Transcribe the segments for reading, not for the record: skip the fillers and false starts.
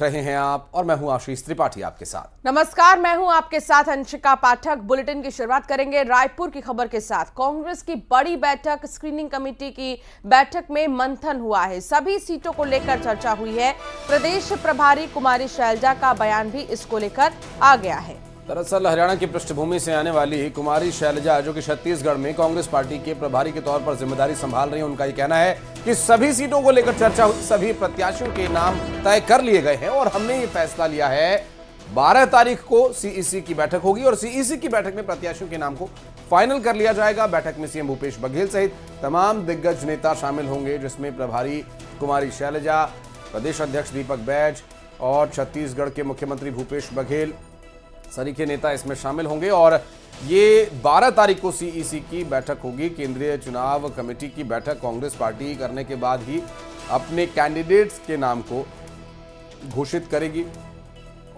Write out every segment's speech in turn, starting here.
रहे हैं आप और मैं हूं आशीष त्रिपाठी आपके साथ। नमस्कार, मैं हूं आपके साथ अंशिका पाठक। बुलेटिन की शुरुआत करेंगे रायपुर की खबर के साथ। कांग्रेस की बड़ी बैठक, स्क्रीनिंग कमेटी की बैठक में मंथन हुआ है। सभी सीटों को लेकर चर्चा हुई है। प्रदेश प्रभारी कुमारी शैलजा का बयान भी इसको लेकर आ गया है। दरअसल हरियाणा की पृष्ठभूमि से आने वाली कुमारी शैलजा, जो कि छत्तीसगढ़ में कांग्रेस पार्टी के प्रभारी के तौर पर जिम्मेदारी संभाल रही हैं, उनका ये कहना है कि सभी सीटों को लेकर चर्चा हुई, सभी प्रत्याशियों के नाम तय कर लिए गए हैं और हमने ये फैसला लिया है 12 तारीख को सीईसी की बैठक होगी और सीईसी की बैठक में प्रत्याशियों के नाम को फाइनल कर लिया जाएगा। बैठक में सीएम भूपेश बघेल सहित तमाम दिग्गज नेता शामिल होंगे, जिसमें प्रभारी कुमारी शैलजा, प्रदेश अध्यक्ष दीपक बैज और छत्तीसगढ़ के मुख्यमंत्री भूपेश बघेल सरीखे नेता इसमें शामिल होंगे। और ये 12 तारीख को सीईसी की बैठक होगी। केंद्रीय चुनाव कमेटी की बैठक कांग्रेस पार्टी करने के बाद ही अपने कैंडिडेट्स के नाम को घोषित करेगी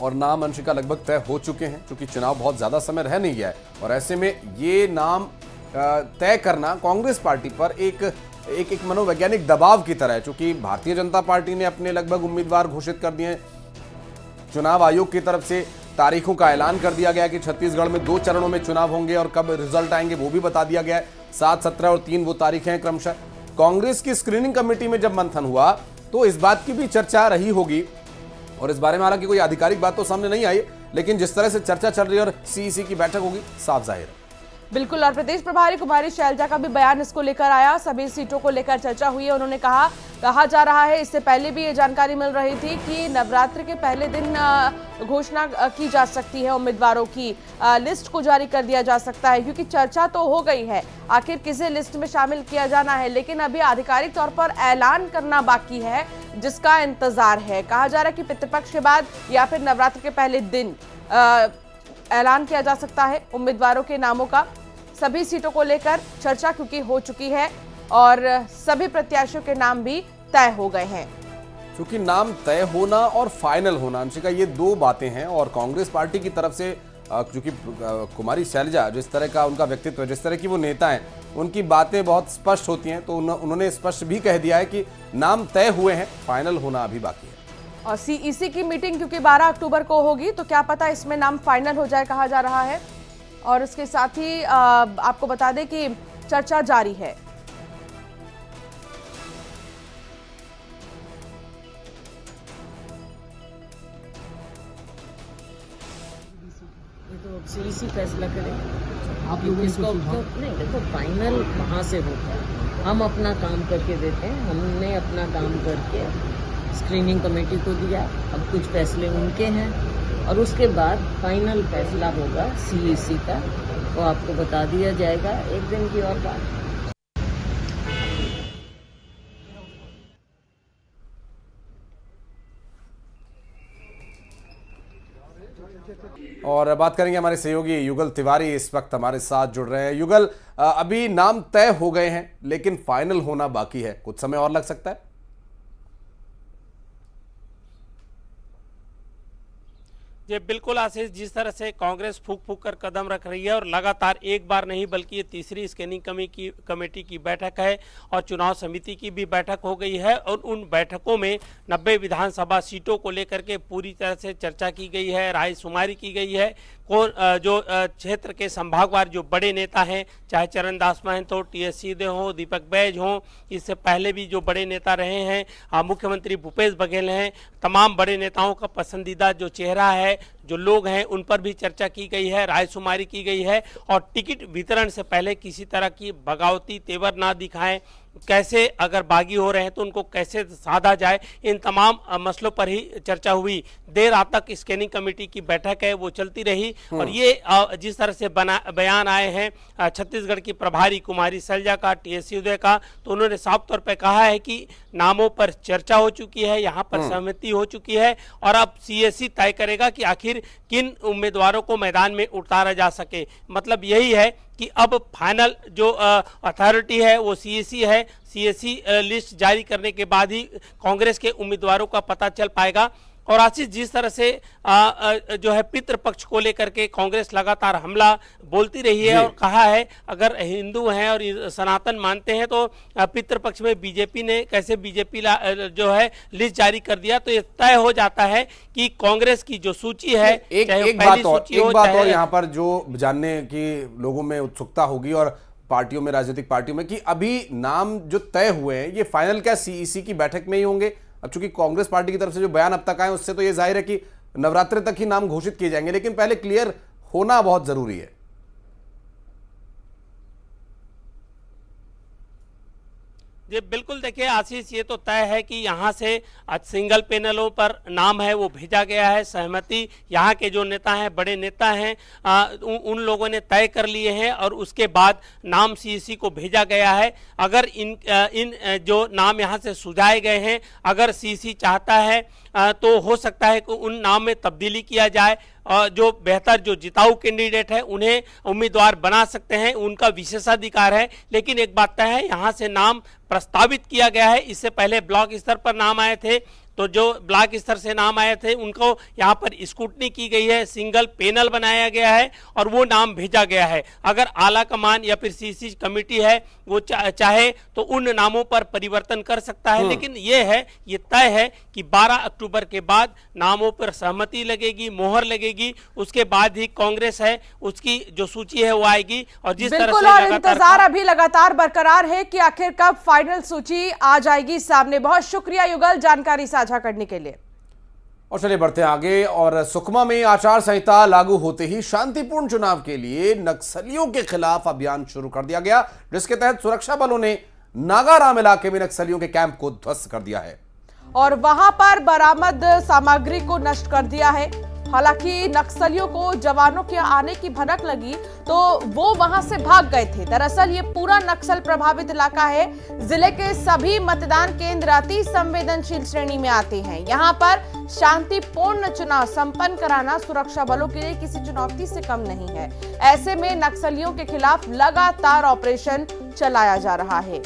और नाम अंशिका लगभग तय हो चुके हैं, क्योंकि चुनाव बहुत ज्यादा समय रह नहीं गया है और ऐसे में ये नाम तय करना कांग्रेस पार्टी पर एक मनोवैज्ञानिक दबाव की तरह है, क्योंकि भारतीय जनता पार्टी ने अपने लगभग उम्मीदवार घोषित कर दिए। चुनाव आयोग की तरफ से तारीखों का ऐलान कर दिया गया कि छत्तीसगढ़ में 2 चरणों में चुनाव होंगे और कब रिजल्ट आएंगे वो भी बता दिया गया है। 7, 17 और 3 वो तारीखें हैं क्रमशः। कांग्रेस की स्क्रीनिंग कमेटी में जब मंथन हुआ तो इस बात की भी चर्चा रही होगी और इस बारे में हालांकि कोई आधिकारिक बात तो सामने नहीं आई, लेकिन जिस तरह से चर्चा चल रही है और सीईसी की बैठक होगी, साफ जाहिर है। बिल्कुल। और प्रदेश प्रभारी कुमारी शैलजा का भी बयान इसको लेकर आया। सभी सीटों को लेकर चर्चा हुई है। उन्होंने कहा जा रहा है, इससे पहले भी ये जानकारी मिल रही थी कि नवरात्र के पहले दिन घोषणा की जा सकती है, उम्मीदवारों की लिस्ट को जारी कर दिया जा सकता है, क्योंकि चर्चा तो हो गई है आखिर किसे लिस्ट में शामिल किया जाना है, लेकिन अभी आधिकारिक तौर पर ऐलान करना बाकी है, जिसका इंतजार है। कहा जा रहा है कि पितृपक्ष के बाद या फिर नवरात्र के पहले दिन ऐलान किया जा सकता है उम्मीदवारों के नामों का। सभी सीटों को लेकर चर्चा क्योंकि हो चुकी है और सभी प्रत्याशियों के नाम भी तय हो गए हैं। क्योंकि नाम तय होना और फाइनल होना अंशिका, ये 2 बातें हैं और कांग्रेस पार्टी की तरफ से क्योंकि कुमारी शैलजा जिस तरह का उनका व्यक्तित्व, जिस तरह की वो नेता हैं, उनकी बातें बहुत स्पष्ट होती हैं, तो उन्होंने स्पष्ट भी कह दिया है कि नाम तय हुए हैं, फाइनल होना अभी बाकी है। और सीईसी की मीटिंग क्योंकि 12 अक्टूबर को होगी, तो क्या पता इसमें नाम फाइनल हो जाए, कहा जा रहा है। और उसके साथ ही आपको बता दें कि चर्चा जारी है। तो सीईसी फैसला करें आप लोग इसको। नहीं, देखो फाइनल वहाँ से होता है, हम अपना काम करके देते हैं। हमने अपना काम करके स्क्रीनिंग कमेटी को दिया, अब कुछ फैसले उनके हैं और उसके बाद फाइनल फैसला होगा सीईसी का, तो आपको बता दिया जाएगा। एक दिन की और बात। और बात करेंगे हमारे सहयोगी युगल तिवारी इस वक्त हमारे साथ जुड़ रहे हैं। युगल, अभी नाम तय हो गए हैं लेकिन फाइनल होना बाकी है, कुछ समय और लग सकता है? ये बिल्कुल आशीष, जिस तरह से कांग्रेस फूक फूक कर कदम रख रही है और लगातार एक बार नहीं बल्कि ये तीसरी स्क्रीनिंग कमेटी की बैठक है और चुनाव समिति की भी बैठक हो गई है और उन बैठकों में 90 विधानसभा सीटों को लेकर के पूरी तरह से चर्चा की गई है, रायशुमारी की गई है। कौन जो क्षेत्र के संभागवार जो बड़े नेता हैं, चाहे चरणदास महंत हो, टीएस सिंहदेव हो, दीपक बैज हो, इससे पहले भी जो बड़े नेता रहे हैं, मुख्यमंत्री भूपेश बघेल हैं, तमाम बड़े नेताओं का पसंदीदा जो चेहरा है, जो लोग हैं, उन पर भी चर्चा की गई है, रायशुमारी की गई है और टिकट वितरण से पहले किसी तरह की बगावती तेवर ना दिखाएं, कैसे अगर बागी हो रहे हैं तो उनको कैसे साधा जाए, इन तमाम मसलों पर ही चर्चा हुई। देर रात तक स्क्रीनिंग कमेटी की बैठक है वो चलती रही और ये जिस तरह से बयान आए हैं छत्तीसगढ़ की प्रभारी कुमारी शैलजा का, टीएस सिंहदेव का, तो उन्होंने साफ तौर पर कहा है कि नामों पर चर्चा हो चुकी है, यहाँ पर सहमति हो चुकी है और अब सीईसी तय करेगा कि आखिर किन उम्मीदवारों को मैदान में उतारा जा सके। मतलब यही है कि अब फाइनल जो अथॉरिटी है वो सीईसी है। सीईसी लिस्ट जारी करने के बाद ही कांग्रेस के उम्मीदवारों का पता चल पाएगा। और आशीष, जिस तरह से जो है पितृपक्ष को लेकर के कांग्रेस लगातार हमला बोलती रही है और कहा है अगर हिंदू हैं और सनातन मानते हैं तो पितृपक्ष में बीजेपी ने कैसे बीजेपी जो है लिस्ट जारी कर दिया, तो ये तय हो जाता है कि कांग्रेस की जो सूची है एक बात और यहाँ पर जो जानने की लोगों में उत्सुकता होगी और पार्टियों में, राजनीतिक पार्टियों में, कि अभी नाम जो तय हुए हैं ये फाइनल क्या सीईसी की बैठक में ही होंगे? अब चूंकि कांग्रेस पार्टी की तरफ से जो बयान अब तक आए उससे तो ये जाहिर है कि नवरात्रि तक ही नाम घोषित किए जाएंगे, लेकिन पहले क्लियर होना बहुत जरूरी है। जी बिल्कुल, देखिए आशीष, ये तो तय है कि यहाँ से सिंगल पैनलों पर नाम है वो भेजा गया है। सहमति यहाँ के जो नेता हैं, बड़े नेता हैं, उन लोगों ने तय कर लिए हैं और उसके बाद नाम सीईसी को भेजा गया है। अगर इन जो नाम यहाँ से सुझाए गए हैं, अगर सीईसी चाहता है तो हो सकता है कि उन नाम में तब्दीली किया जाए और जो बेहतर जो जिताऊ कैंडिडेट है उन्हें उम्मीदवार बना सकते हैं, उनका विशेषाधिकार है। लेकिन एक बात तय है, यहाँ से नाम प्रस्तावित किया गया है। इससे पहले ब्लॉक स्तर पर नाम आए थे, तो जो ब्लॉक स्तर से नाम आए थे उनको यहाँ पर स्क्रूटनी की गई है, सिंगल पैनल बनाया गया है और वो नाम भेजा गया है। अगर आला कमान या फिर सीसी कमेटी है वो चाहे तो उन नामों पर परिवर्तन कर सकता है, लेकिन ये तय है कि 12 अक्टूबर के बाद नामों पर सहमति लगेगी, मोहर लगेगी, उसके बाद ही कांग्रेस है उसकी जो सूची है वो आएगी। और जिस तरह से इंतजार अभी लगातार बरकरार है कि आखिर कब फाइनल सूची आ जाएगी सामने। बहुत शुक्रिया युगल जानकारी साझा करने के लिए। और चलिए बढ़ते हैं आगे। और सुकमा में आचार संहिता लागू होते ही शांतिपूर्ण चुनाव के लिए नक्सलियों के खिलाफ अभियान शुरू कर दिया गया, जिसके तहत सुरक्षा बलों ने नागाराम इलाके में नक्सलियों के कैंप को ध्वस्त कर दिया है और वहां पर बरामद सामग्री को नष्ट कर दिया है। हालांकि नक्सलियों को जवानों के आने की भनक लगी तो वो वहां से भाग गए थे। दरअसल ये पूरा नक्सल प्रभावित इलाका है। जिले के सभी मतदान केंद्र अति संवेदनशील श्रेणी में आते हैं। यहाँ पर शांतिपूर्ण चुनाव संपन्न कराना सुरक्षा बलों के लिए किसी चुनौती से कम नहीं है। ऐसे में नक्सलियों के खिलाफ लगातार ऑपरेशन चलाया जा रहा है।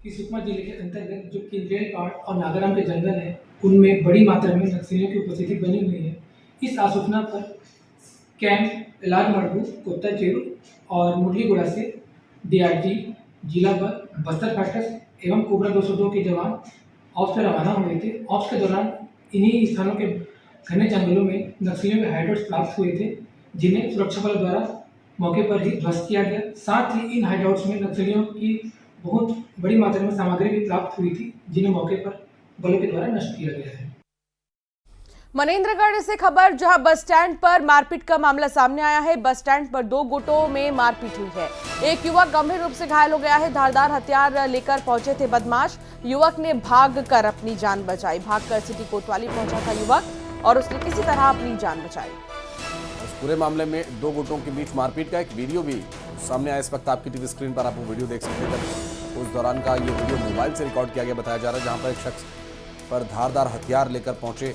सुकमा जिले के अंतर्गत जो किंजरेल पाट और नागाराम के जंगल है उनमें बड़ी मात्रा में नक्सलियों की उपस्थिति बनी हुई है। इस आसूचना पर कैंप एलार मड़गू, कोत्ता चेरू और मुरलीगुड़ा से डीआरजी, जिला बल, बस्तर फाइटर्स एवं कोबरा 202 के जवान ऑप्स पर रवाना हुए थे। ऑप्स के दौरान इन्हीं स्थानों के घने जंगलों में नक्सलियों के हाइडआउट्स प्राप्त हुए थे, जिन्हें सुरक्षा बलों द्वारा मौके पर ही ध्वस्त किया गया। साथ ही इन हाइडआउट्स में नक्सलियों की बहुत बड़ी मात्रा में सामग्री भी प्राप्त हुई थी, जिन्हें मौके पर बलों के द्वारा नष्ट किया गया है। मनेंद्रगढ़ से खबर, जहां बस स्टैंड पर मारपीट का मामला सामने आया है। बस स्टैंड पर 2 गुटों में मारपीट हुई है। एक युवक गंभीर रूप से घायल हो गया है। धारदार हथियार लेकर पहुंचे थे बदमाश। युवक ने भागकर अपनी जान बचाई। भागकर सिटी कोतवाली पहुंचा था युवक और उसने किसी तरह अपनी जान बचाई। इस पूरे मामले में 2 गुटों के बीच मारपीट का एक वीडियो भी सामने आया। इस वक्त आपकी टीवी स्क्रीन पर आप वो वीडियो देख सकते हैं। उस दौरान का ये वीडियो मोबाइल से रिकॉर्ड किया गया बताया जा रहा है, जहां पर एक शख्स पर धारदार हथियार लेकर पहुंचे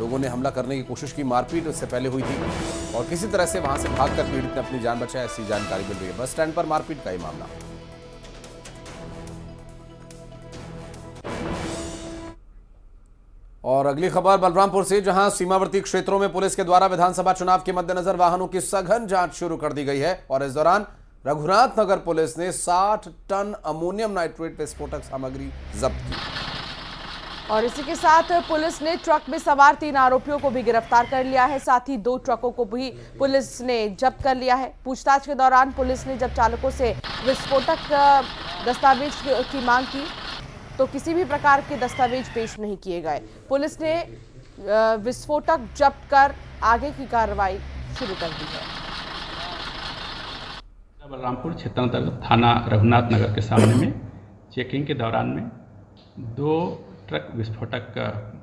लोगों ने हमला करने की कोशिश की। मारपीट उससे पहले हुई थी और किसी तरह से वहां से भागकर पीड़ित ने अपनी जान बचाई, ऐसी जानकारी मिल रही है। बस स्टैंड पर मारपीट का ही मामला। और अगली खबर बलरामपुर से, जहां सीमावर्ती क्षेत्रों में पुलिस के द्वारा विधानसभा चुनाव के मद्देनजर वाहनों की सघन जांच शुरू कर दी गई है और इस दौरान रघुनाथ नगर पुलिस ने 60 टन अमोनियम नाइट्रेट विस्फोटक सामग्री जब्त की। और इसी के साथ पुलिस ने ट्रक में सवार 3 आरोपियों को भी गिरफ्तार कर लिया है। साथ ही 2 ट्रकों को भी पुलिस ने जब्त कर लिया है। पूछताछ के दौरान पुलिस ने जब चालकों से विस्फोटक दस्तावेज की मांग की तो किसी भी प्रकार के दस्तावेज पेश नहीं किए गए। पुलिस ने विस्फोटक जब्त कर आगे की कार्रवाई शुरू कर दी है। बलरामपुर क्षेत्र अंतर्गत थाना रघुनाथ नगर के सामने में चेकिंग के दौरान में 2 ट्रक विस्फोटक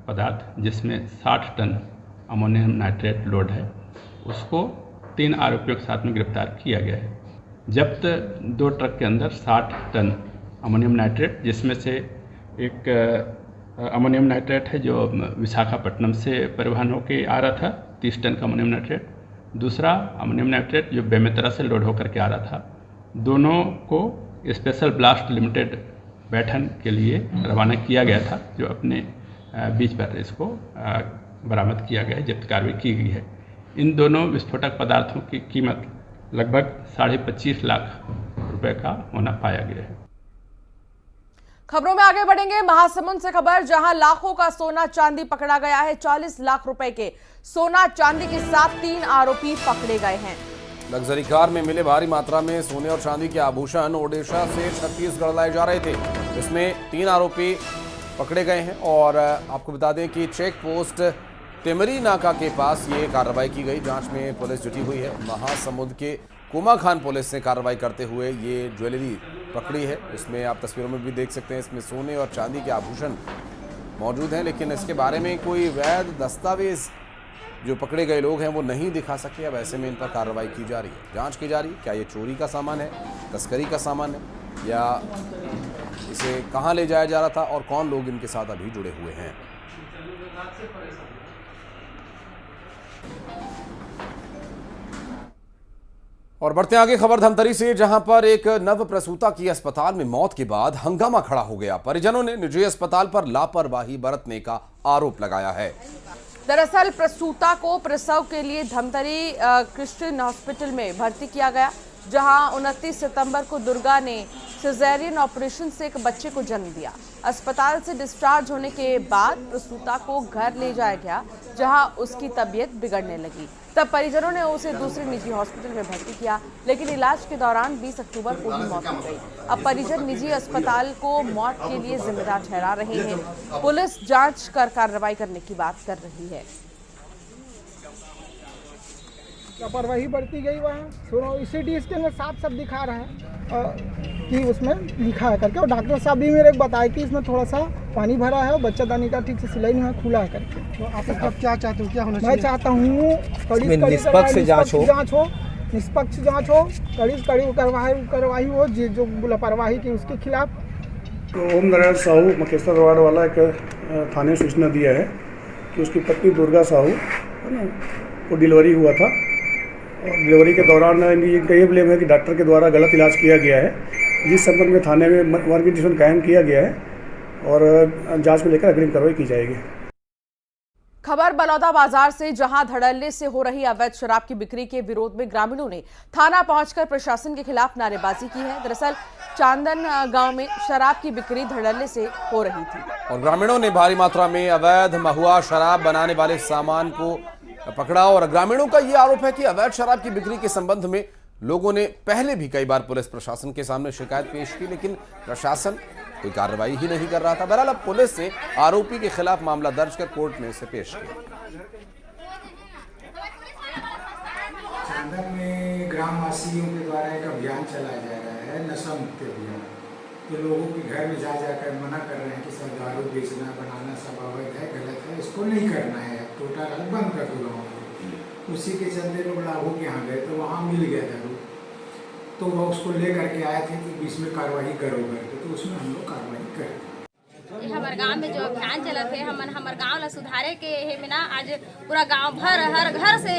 पदार्थ जिसमें 60 टन अमोनियम नाइट्रेट लोड है, उसको 3 आरोपियों के साथ में गिरफ्तार किया गया है। जब्त 2 ट्रक के अंदर 60 टन अमोनियम नाइट्रेट, जिसमें से एक अमोनियम नाइट्रेट है जो विशाखापट्टनम से परिवहन होकर आ रहा था, 30 टन का अमोनियम नाइट्रेट। दूसरा अमोनियम नाइट्रेट जो बेमेतरा से लोड होकर के आ रहा था। दोनों को स्पेशल ब्लास्ट लिमिटेड बैठन के लिए रवाना किया गया था, जो अपने बीच पर इसको बरामद किया गया है, जब्त कार्रवाई की गई है। इन दोनों विस्फोटक पदार्थों की कीमत लगभग 25.5 लाख रुपए का होना पाया गया है। खबरों में आगे बढ़ेंगे। महासमुंद से खबर, जहां लाखों का सोना चांदी पकड़ा गया है। 40 लाख रुपए के सोना चांदी के साथ 3 आरोपी पकड़े गए हैं। लग्जरी कार में मिले भारी मात्रा में सोने और चांदी के आभूषण ओडिशा से छत्तीसगढ़ लाए जा रहे थे। इसमें 3 आरोपी पकड़े गए हैं और आपको बता दें कि चेक पोस्ट टिमरी नाका के पास ये कार्रवाई की गई। जांच में पुलिस जुटी हुई है। महासमुंद के कुमाखान पुलिस ने कार्रवाई करते हुए ये ज्वेलरी पकड़ी है। इसमें आप तस्वीरों में भी देख सकते हैं, इसमें सोने और चांदी के आभूषण मौजूद हैं, लेकिन इसके बारे में कोई वैध दस्तावेज जो पकड़े गए लोग हैं वो नहीं दिखा सके। अब ऐसे में इन पर कार्रवाई की जा रही है, जांच की जा रही है। क्या ये चोरी का सामान है, तस्करी का सामान है, या इसे कहां ले जाया जा रहा था और कौन लोग इनके साथ अभी जुड़े हुए हैं। और बढ़ते आगे खबर धमतरी से, जहां पर एक नव प्रसूता की अस्पताल में मौत के बाद हंगामा खड़ा हो गया। परिजनों ने निजी अस्पताल पर लापरवाही बरतने का आरोप लगाया है। दरअसल प्रसूता को प्रसव के लिए धमतरी क्रिश्चियन हॉस्पिटल में भर्ती किया गया, जहां 29 सितंबर को दुर्गा ने सिजेरियन ऑपरेशन से एक बच्चे को जन्म दिया। अस्पताल से डिस्चार्ज होने के बाद प्रसूता को घर ले जाया गया, जहां उसकी तबीयत बिगड़ने लगी। तब परिजनों ने उसे दूसरे निजी हॉस्पिटल में भर्ती किया, लेकिन इलाज के दौरान 20 अक्टूबर को ही मौत हो गई। अब परिजन निजी अस्पताल को मौत के लिए जिम्मेदार ठहरा रहे हैं। पुलिस जांच कर कार्रवाई करने की बात कर रही है। लापरवाही बरती गई वहाँ, सुनो CT स्कैन में साफ सब दिखा रहा है कि उसमें लिखा है करके, और डॉक्टर साहब भी मेरे को बताए कि इसमें थोड़ा सा पानी भरा है और बच्चादानी का ठीक से सिलाई नहीं है, खुला है करके। तो आप इसका क्या चाहते हो, क्या होना चाहिए? मैं चाहता हूँ निष्पक्ष जांच हो, निष्पक्ष जांच हो, कड़ी कार्रवाई हो जो लापरवाही की उसके खिलाफ। तो ओम नारायण साहू मकेश्वर वार्ड वाला एक थाने सूचना दिया है कि उसकी पत्नी दुर्गा साहू है ना, वो डिलीवरी हुआ था और डिलीवरी के दौरान इनका ये ब्लेम है कि डॉक्टर के द्वारा गलत इलाज किया गया है, जिस संबंध में थाने में वर्किंग डिवीजन कायम किया गया है और जांच में लेकर अग्रिम कार्रवाई की जाएगी। खबर बलौदा बाजार से, जहां धड़ल्ले से हो रही अवैध शराब की बिक्री के विरोध में ग्रामीणों ने थाना पहुंचकर प्रशासन के खिलाफ नारेबाजी की है। दरअसल चांदन गांव में शराब की बिक्री धड़ल्ले से हो रही थी और ग्रामीणों ने भारी मात्रा में अवैध महुआ शराब बनाने वाले सामान को पकड़ा। और ग्रामीणों का यह आरोप है कि अवैध शराब की बिक्री के संबंध में लोगों ने पहले भी कई बार पुलिस प्रशासन के सामने शिकायत पेश की, लेकिन प्रशासन कोई कार्रवाई ही नहीं कर रहा था। बहरहाल अब पुलिस ने आरोपी के खिलाफ मामला दर्ज कर कोर्ट में इसे पेश किया। चांदन में ग्रामवासियों के द्वारा एक अभियान चलाया जा रहा है, नशा मुक्ति अभियान। तो लोगों के घर में जा जाकर मना कर रहे हैं कि सब दारू बेचना बनाना सब अवैध है, गलत है, इसको नहीं करना है, टोटल बंद कर दो। उसी के चलते लोग लाभों के यहाँ गए तो वहाँ मिल गया दारू, तो वो उसको ले करके आए थे कि बीच में कार्रवाई करो करके, तो उसमें हम लोग कार्रवाई करें। हमारे गांव में जो अभियान चला थे, हमारे गांव ला सुधारे के है में ना, आज पूरा गांव भर हर घर से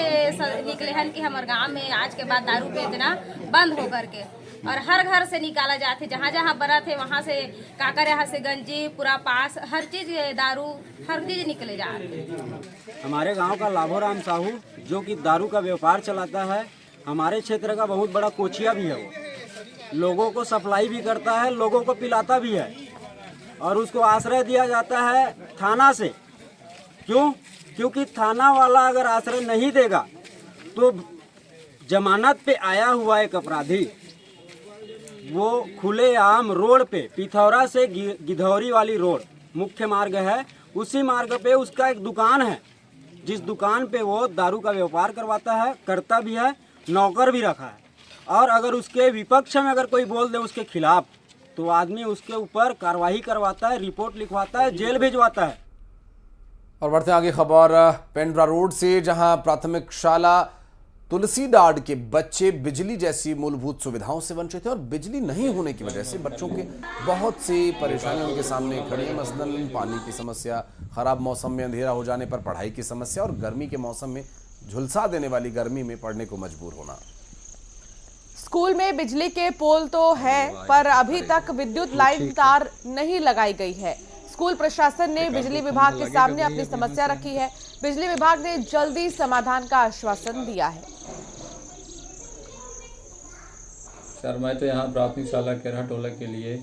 निकले हैं कि हमारे गांव में आज के बाद दारू बेचना बंद हो करके, और हर घर से निकाला जाते, जहाँ जहाँ बना थे वहाँ से काकर, यहाँ से गंजी पूरा पास हर चीज दारू हर चीज निकले जा रहे। हमारे गांव का लाभोराम साहू जो कि दारू का व्यापार चलाता है, हमारे क्षेत्र का बहुत बड़ा कोचिया भी है। वो लोगों को सप्लाई भी करता है, लोगों को पिलाता भी है, और उसको आश्रय दिया जाता है थाना से। क्यों? क्योंकि थाना वाला अगर आश्रय नहीं देगा तो जमानत पे आया हुआ एक अपराधी वो खुलेआम रोड पे, पिथौरा से गिधौरी वाली रोड मुख्य मार्ग है, उसी मार्ग पे उसका एक दुकान है, जिस दुकान पे वो दारू का व्यापार करता भी है, नौकर भी रखा है। और अगर उसके विपक्ष में अगर कोई बोल दे उसके खिलाफ, तो आदमी उसके ऊपर कार्रवाई करवाता है, रिपोर्ट लिखवाता है, जेल भिजवाता है। और बढ़ते आगे खबर पेंड्रा रोड से, जहां प्राथमिक शाला तुलसीडाड के बच्चे बिजली जैसी मूलभूत सुविधाओं से वंचित हैं और बिजली नहीं होने की वजह से बच्चों के बहुत सी परेशानियां उनके सामने खड़ी हैं। मसलन पानी की समस्या, खराब मौसम में अंधेरा हो जाने पर पढ़ाई की समस्या और गर्मी के मौसम में झुलसा देने वाली गर्मी में पढ़ने को मजबूर होना। स्कूल में बिजली के पोल तो है, पर अभी तक विद्युत लाइन तार नहीं लगाई गई है। स्कूल प्रशासन ने बिजली विभाग के सामने अपनी समस्या रखी है। बिजली विभाग ने जल्दी समाधान का आश्वासन दिया है। सर, मैं तो यहाँ प्राथमिक शाला केरहा टोला के लिए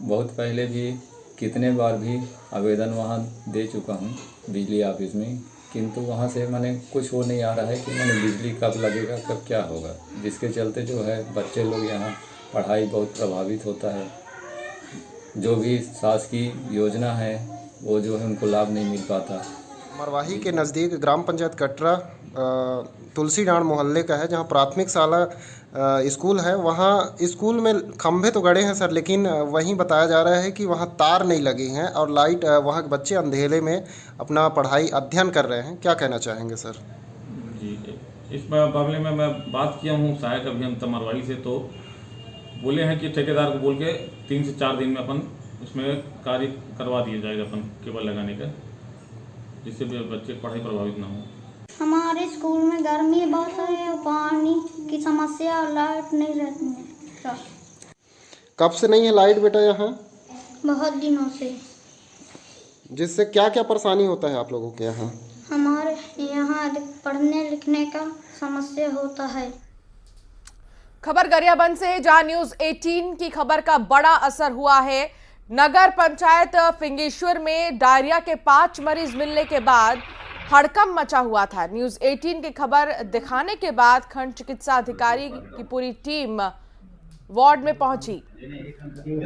बहुत पहले भी कितने बार भी आवेदन वहाँ दे चुका हूँ बिजली ऑफिस में, किंतु वहाँ से मैंने कुछ वो नहीं आ रहा है कि मैंने बिजली कब लगेगा, कब क्या होगा, जिसके चलते जो है बच्चे लोग यहाँ पढ़ाई बहुत प्रभावित होता है। जो भी शासकीय योजना है वो जो है उनको लाभ नहीं मिल पाता। मरवाही के नज़दीक ग्राम पंचायत कटरा तुलसी डांड मोहल्ले का है, जहाँ प्राथमिक शाला स्कूल है। वहाँ स्कूल में खंभे तो गड़े हैं सर, लेकिन वहीं बताया जा रहा है कि वहाँ तार नहीं लगे हैं और लाइट, वहाँ बच्चे अंधेरे में अपना पढ़ाई अध्ययन कर रहे हैं। क्या कहना चाहेंगे सर? जी, इस मामले में मैं बात किया हूँ सहायक अभियंता मरवाही से, तो बोले हैं कि ठेकेदार को बोल के 3 से 4 दिन में अपन उसमें कार्य करवा दिया जाएगा अपन केबल लगाने का, जिससे भी बच्चे पढ़ाई प्रभावित ना हो। हमारे स्कूल में गर्मी बहुत है और पानी की समस्या और लाइट नहीं रहती है। कब से नहीं है लाइट बेटा यहाँ? बहुत दिनों से। जिससे क्या क्या परेशानी होता है आप लोगों के यहाँ? हमारे यहाँ पढ़ने लिखने का समस्या होता है। खबर गरियाबंद से, जहां न्यूज 18 की खबर का बड़ा असर हुआ है। नगर पंचायत फिंगेश्वर में डायरिया के 5 मरीज मिलने के बाद हड़कंप मचा हुआ था। न्यूज 18 की खबर दिखाने के बाद खंड चिकित्सा अधिकारी की पूरी टीम वार्ड में पहुंची।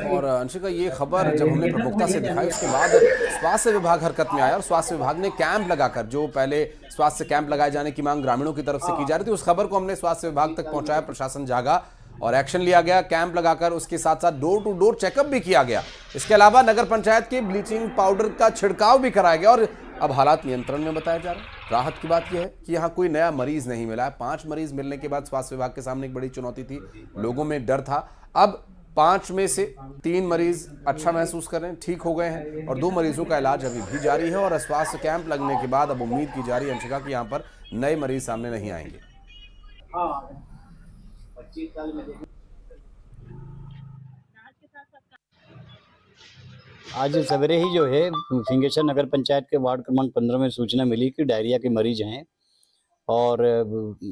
और अंशिका, ये खबर जब हमने प्रमुखता से दिखाई उसके बाद स्वास्थ्य विभाग हरकत में आया और स्वास्थ्य विभाग ने कैंप लगाकर, जो पहले स्वास्थ्य कैंप लगाए जाने की मांग ग्रामीणों की तरफ से की जा रही थी, उस खबर को हमने स्वास्थ्य विभाग तक पहुंचाया। प्रशासन जागा और एक्शन लिया गया। कैंप लगाकर उसके साथ साथ डोर टू डोर चेकअप भी किया गया। इसके अलावा नगर पंचायत के ब्लीचिंग पाउडर का छिड़काव भी कराया गया और अब हालात नियंत्रण में बताया जा रहा है। राहत की बात यह है कि यहाँ कोई नया मरीज नहीं मिला है। 5 मरीज मिलने के बाद स्वास्थ्य विभाग के सामने एक बड़ी चुनौती थी, लोगों में डर था। अब 5 में से 3 मरीज अच्छा महसूस कर रहे हैं, ठीक हो गए हैं और 2 मरीजों का इलाज अभी भी जारी है। और स्वास्थ्य कैंप लगने के बाद अब उम्मीद की जा रही है अंशिका कि यहाँ पर नए मरीज सामने नहीं आएंगे। आज सवेरे ही जो है फिंगेश्वर नगर पंचायत के वार्ड क्रमांक 15 में सूचना मिली कि डायरिया के मरीज हैं और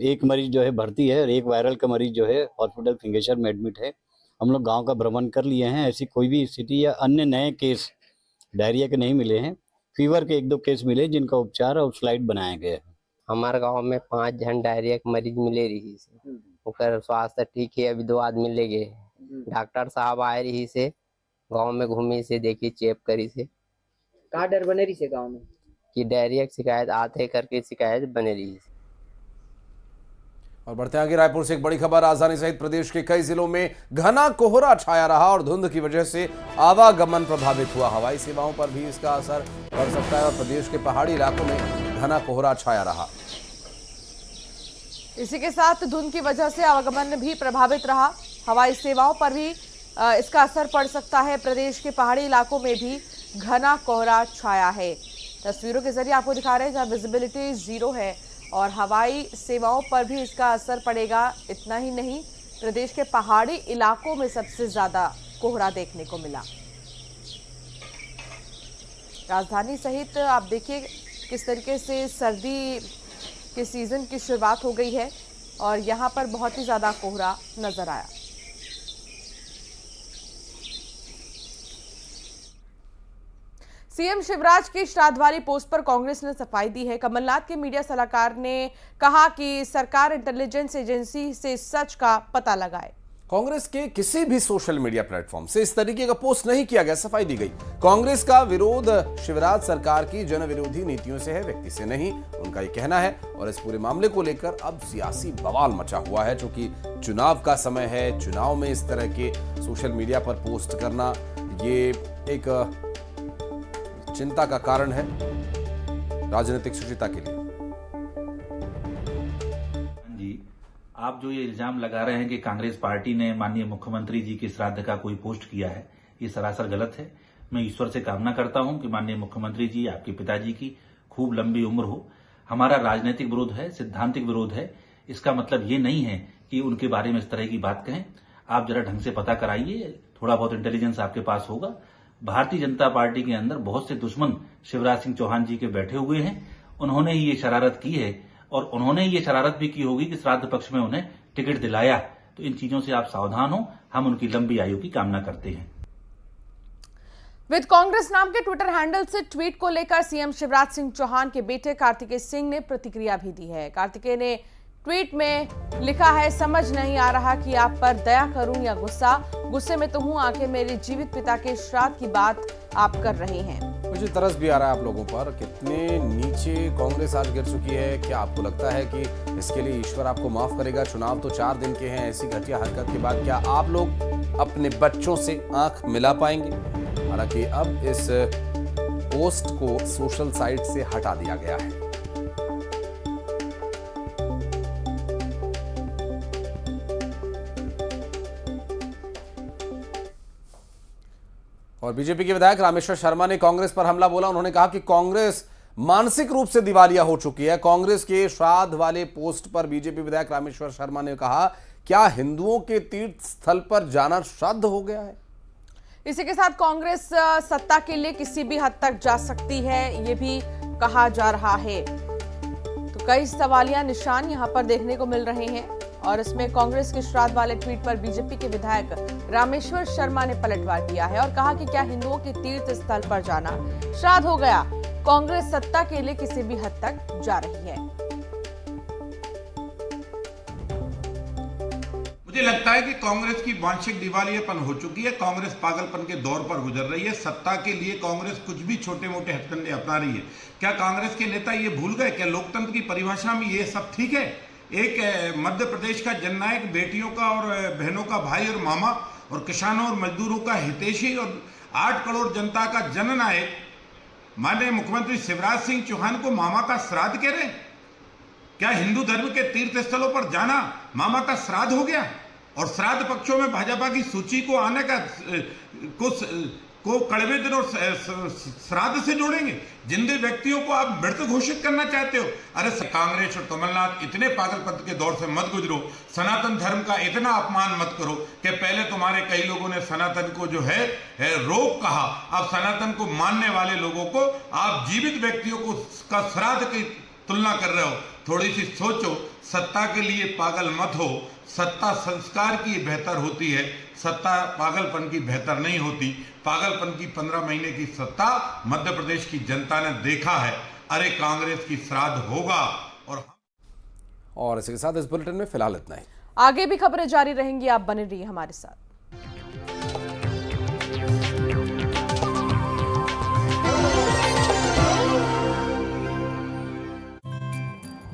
एक मरीज जो है भर्ती है और एक वायरल का मरीज जो है हॉस्पिटल फिंगेश्वर में एडमिट है। हम लोग गांव का भ्रमण कर लिए हैं, ऐसी कोई भी स्थिति या अन्य नए केस डायरिया के नहीं मिले हैं। फीवर के 1-2 केस मिले जिनका उपचार और स्लाइड बनाया गया है। हमारे गाँव में 5 जन डायरिया के मरीज मिले रही से, ओकर स्वास्थ्य ठीक है। अभी 2 आदमी ले गए, डॉक्टर साहब आए रही से, गांव में घूमी से, देखी, चेक करी से। का डर बने रही से गांव में कि डायरिया की शिकायत आते करके शिकायत बने रही है। और बढ़ते आगे, रायपुर से एक बड़ी खबर। राजधानी सहित प्रदेश के कई जिलों में घना कोहरा छाया रहा और धुंध की वजह से आवागमन प्रभावित हुआ। हवाई सेवाओं पर भी इसका असर पड़ सकता है और प्रदेश के पहाड़ी इलाकों में घना कोहरा छाया रहा। इसी के साथ धुंध की वजह से आवागमन भी प्रभावित रहा। हवाई सेवाओं पर भी इसका असर पड़ सकता है। प्रदेश के पहाड़ी इलाकों में भी घना कोहरा छाया है। तस्वीरों के जरिए आपको दिखा रहे हैं जहां विजिबिलिटी 0 है और हवाई सेवाओं पर भी इसका असर पड़ेगा। इतना ही नहीं, प्रदेश के पहाड़ी इलाकों में सबसे ज्यादा कोहरा देखने को मिला। राजधानी सहित आप देखिए किस तरीके से सर्दी के सीजन की शुरुआत हो गई है और यहाँ पर बहुत ही ज्यादा कोहरा नजर आया। सीएम शिवराज की श्राद्ध वाली पोस्ट पर कांग्रेस ने सफाई दी है। कमलनाथ के मीडिया सलाहकार ने कहा कि सरकार इंटेलिजेंस एजेंसी से सच का पता लगाए। कांग्रेस के किसी भी सोशल मीडिया प्लेटफॉर्म से इस तरीके का पोस्ट नहीं किया गया, सफाई दी गई। कांग्रेस का विरोध शिवराज सरकार की जन विरोधी नीतियों से है, व्यक्ति से नहीं, उनका ये कहना है। और इस पूरे मामले को लेकर अब सियासी बवाल मचा हुआ है, क्योंकि चुनाव का समय है। चुनाव में इस तरह के सोशल मीडिया पर पोस्ट करना ये एक चिंता का कारण है राजनीतिक शुचिता के लिए। जी, आप जो ये इल्जाम लगा रहे हैं कि कांग्रेस पार्टी ने माननीय मुख्यमंत्री जी के श्राद्ध का कोई पोस्ट किया है, ये सरासर गलत है। मैं ईश्वर से कामना करता हूं कि माननीय मुख्यमंत्री जी, आपके पिताजी की खूब लंबी उम्र हो। हमारा राजनीतिक विरोध है, सिद्धांतिक विरोध है। इसका मतलब ये नहीं है कि उनके बारे में इस तरह की बात कहें। आप जरा ढंग से पता कराइए, थोड़ा बहुत इंटेलिजेंस आपके पास होगा। भारतीय जनता पार्टी के अंदर बहुत से दुश्मन शिवराज सिंह चौहान जी के बैठे हुए हैं। उन्होंने ही ये शरारत की है और उन्होंने ये शरारत भी की होगी कि श्राद्ध पक्ष में उन्हें टिकट दिलाया। तो इन चीजों से आप सावधान हो। हम उनकी लंबी आयु की कामना करते हैं। विद कांग्रेस नाम के ट्विटर हैंडल से ट्वीट को लेकर सीएम शिवराज सिंह चौहान के बेटे कार्तिकेय सिंह ने प्रतिक्रिया भी दी है। कार्तिकेय ने ट्वीट में लिखा है, समझ नहीं आ रहा कि आप पर दया करूं या गुस्सा। गुस्से में तो हूं, आखिर मेरे जीवित पिता के श्राद्ध की बात आप कर रहे हैं। मुझे तरस भी आ रहा है आप लोगों पर, कितने नीचे कांग्रेस आज गिर चुकी है। क्या आपको लगता है कि इसके लिए ईश्वर आपको माफ करेगा? चुनाव तो 4 दिन के हैं। ऐसी घटिया हरकत के बाद क्या आप लोग अपने बच्चों से आंख मिला पाएंगे? हालांकि अब इस पोस्ट को सोशल साइट से हटा दिया गया है। और बीजेपी के विधायक रामेश्वर शर्मा ने कांग्रेस पर हमला बोला। उन्होंने कहा कि कांग्रेस मानसिक रूप से दिवालिया हो चुकी है। कांग्रेस के श्राद्ध वाले पोस्ट पर बीजेपी विधायक रामेश्वर शर्मा ने कहा, क्या हिंदुओं के तीर्थ स्थल पर जाना श्राद्ध हो गया है? इसी के साथ कांग्रेस सत्ता के लिए किसी भी हद तक जा सकती है, ये भी कहा जा रहा है। तो कई सवालिया निशान यहां पर देखने को मिल रहे हैं और इसमें कांग्रेस के श्राद्ध वाले ट्वीट पर बीजेपी के विधायक रामेश्वर शर्मा ने पलटवार दिया है और कहा कि क्या हिंदुओं के तीर्थ स्थल पर जाना श्राद्ध हो गया? कांग्रेस सत्ता के लिए किसी भी हद तक जा रही है। मुझे लगता है कि कांग्रेस की वांशिक दिवालियापन हो चुकी है। कांग्रेस पागलपन के दौर पर गुजर रही है। सत्ता के लिए कांग्रेस कुछ भी छोटे मोटे हथकंडे अपना रही है। क्या कांग्रेस के नेता ये भूल गए? क्या लोकतंत्र की परिभाषा में ये सब ठीक है? एक मध्य प्रदेश का जननायक, बेटियों का और बहनों का भाई और मामा और किसानों और मजदूरों का हितैषी और 8 करोड़ जनता का जननायक माननीय मुख्यमंत्री शिवराज सिंह चौहान को मामा का श्राद्ध कह रहे हैं? क्या हिंदू धर्म के तीर्थ स्थलों पर जाना मामा का श्राद्ध हो गया? और श्राद्ध पक्षों में भाजपा की सूची को आने का को कड़वे दिन और श्राद्ध से जोड़ेंगे? जिंदे व्यक्तियों को आप मृत घोषित करना चाहते हो? अरे कांग्रेस और कमलनाथ इतने पागलपंथ के दौर से मत गुजरो। सनातन धर्म का इतना अपमान मत करो कि पहले तुम्हारे कई लोगों ने सनातन को जो है रोग कहा, अब सनातन को मानने वाले लोगों को आप जीवित व्यक्तियों को का श्राद्ध की तुलना कर रहे हो। थोड़ी सी सोचो। सत्ता के लिए पागल मत हो। सत्ता संस्कार की बेहतर होती है, सत्ता पागलपन की बेहतर नहीं होती। पागलपन की 15 महीने की सत्ता मध्य प्रदेश की जनता ने देखा है। अरे कांग्रेस की श्राद्ध होगा। और इसी के साथ इस बुलेटिन में फिलहाल इतना ही। आगे भी खबरें जारी रहेंगी, आप बने रहिए हमारे साथ।